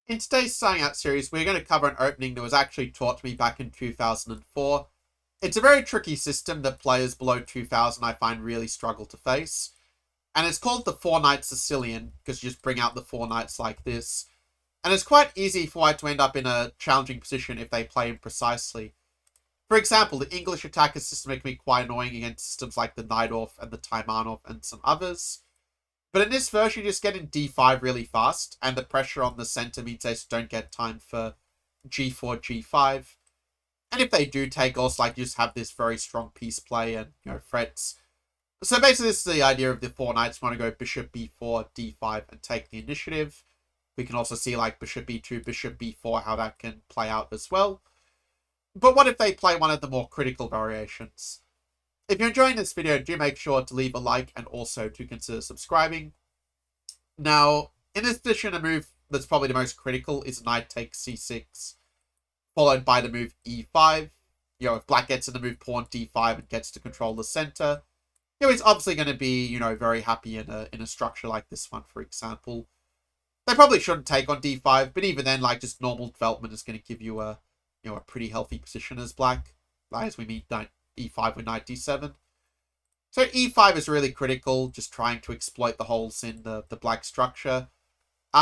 In today's Starting Out series, we're going to cover an opening that was actually taught to me back in 2004. It's a very tricky system that players below 2000 I find really struggle to face. And it's called the Four Knight Sicilian, because you just bring out the four knights like this. And it's quite easy for white to end up in a challenging position if they play him precisely. For example, the English attacker system can be quite annoying against systems like the Najdorf and the Taimanov and some others. But in this version, you just get in d5 really fast, and the pressure on the center means they just don't get time for g4, g5. And if they do take, also, like, you just have this very strong piece play and, threats. So basically, this is the idea of the four knights. We want to go bishop b4, d5, and take the initiative. We can also see, like, bishop b2, bishop b4, how that can play out as well. But what if they play one of the more critical variations? If you're enjoying this video, do make sure to leave a like and also to consider subscribing. Now, in this position, a move that's probably the most critical is knight takes c6, followed by the move e5. If black gets in the move pawn d5 and gets to control the center, he's obviously going to be, very happy in a structure like this one, for example. They probably shouldn't take on d5, but even then, like, just normal development is going to give you a pretty healthy position as black, as we meet knight e5 with knight d7. So e5 is really critical, just trying to exploit the holes in the black structure.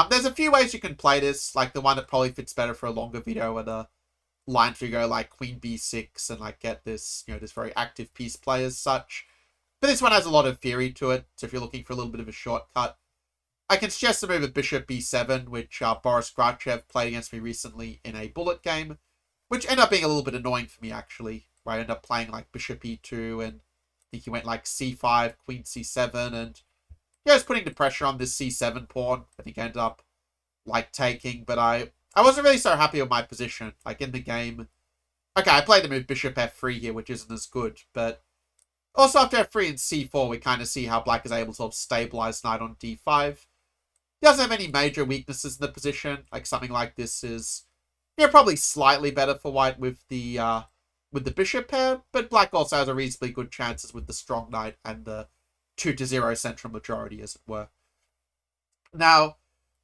There's a few ways you can play this, like the one that probably fits better for a longer video are the lines where you go like queen b6 and like get this, this very active piece play as such. But this one has a lot of theory to it, so if you're looking for a little bit of a shortcut, I can suggest the move of bishop b7, which Boris Grachev played against me recently in a bullet game, which ended up being a little bit annoying for me, actually, where I ended up playing, like, bishop e2, and I think he went, like, c5, queen c7, and, I was putting the pressure on this c7 pawn. I think I ended up, like, taking, but I wasn't really so happy with my position. Like, in the game, okay, I played the move bishop f3 here, which isn't as good, but also after f3 and c4, we kind of see how black is able to stabilize knight on d5. He doesn't have any major weaknesses in the position. Like, something like this is, probably slightly better for white with the bishop pair, but black also has a reasonably good chances with the strong knight and the 2-0 central majority, as it were. Now,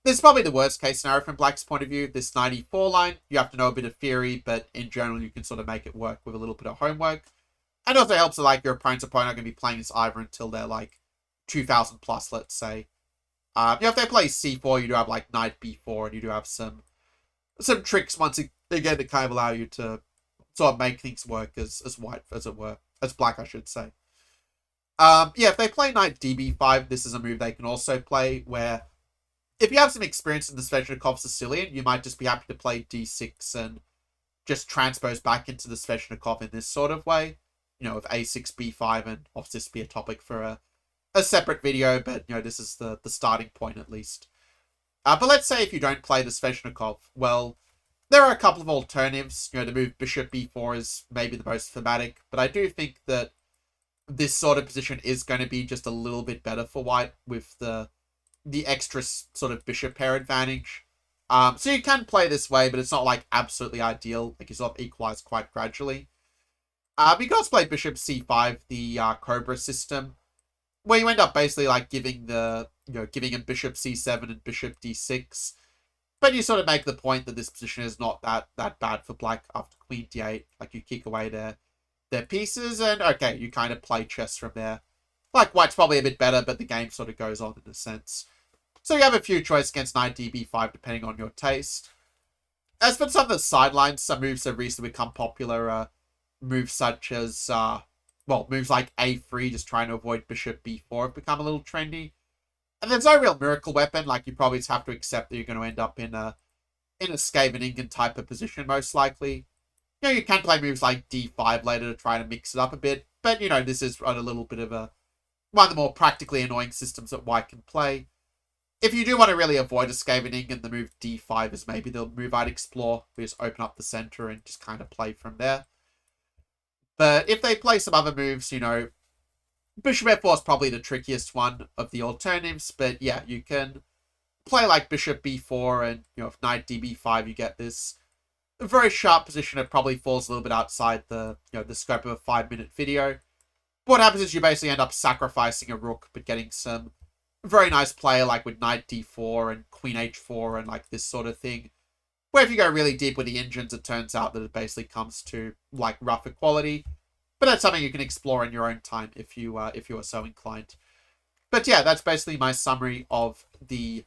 this is probably the worst case scenario from black's point of view. This 94 line, you have to know a bit of theory, but in general, you can sort of make it work with a little bit of homework. And also helps that, like, your opponent's opponent are going to be playing this either until they're, like, 2000 plus, let's say. If they play c4, you do have, like, knight b4, and you do have some tricks once again to kind of allow you to sort of make things work as white, as it were. As black, I should say. If they play knight db5, this is a move they can also play, where if you have some experience in the Sveshnikov Sicilian, you might just be happy to play d6 and just transpose back into the Sveshnikov in this sort of way. With a6, b5, and obviously this would be a topic for a separate video, but, this is the starting point at least. But let's say if you don't play the Sveshnikov, well, there are a couple of alternatives. The move bishop b4 is maybe the most thematic, but I do think that this sort of position is going to be just a little bit better for white with the extra sort of bishop pair advantage. So you can play this way, but it's not, like, absolutely ideal. Like, you sort of equalize quite gradually. You can also play bishop c5, the Cobra system, where you end up basically, like, giving him bishop c7 and bishop d6. But you sort of make the point that this position is not that bad for black after queen d8. Like, you kick away their pieces, and okay, you kind of play chess from there. Like, white's probably a bit better, but the game sort of goes on in a sense. So you have a few choices against knight db5, depending on your taste. As for some of the sidelines, some moves have recently become popular. Moves such as, moves like a3, just trying to avoid bishop b4, have become a little trendy. And there's no real miracle weapon. Like, you probably just have to accept that you're going to end up in a Scheveningen type of position, most likely. You can play moves like d5 later to try to mix it up a bit. But, this is a little bit of one of the more practically annoying systems that white can play. If you do want to really avoid a Scheveningen, the move d5 is maybe the move I'd explore. We just open up the center and just kind of play from there. But if they play some other moves, bishop f4 is probably the trickiest one of the alternatives. But yeah, you can play like bishop b4 and, if knight db5, you get this very sharp position. It probably falls a little bit outside the scope of a 5-minute video. But what happens is you basically end up sacrificing a rook, but getting some very nice player, like with knight d4 and queen h4 and like this sort of thing. Where if you go really deep with the engines, it turns out that it basically comes to like rough equality. But that's something you can explore in your own time if you are so inclined. But yeah, that's basically my summary of the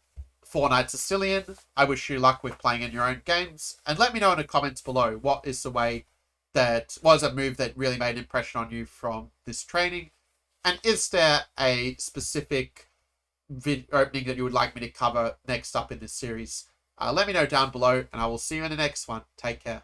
4-Knight Sicilian. I wish you luck with playing in your own games. And let me know in the comments below what is a move that really made an impression on you from this training. And is there a specific opening that you would like me to cover next up in this series? Let me know down below, and I will see you in the next one. Take care.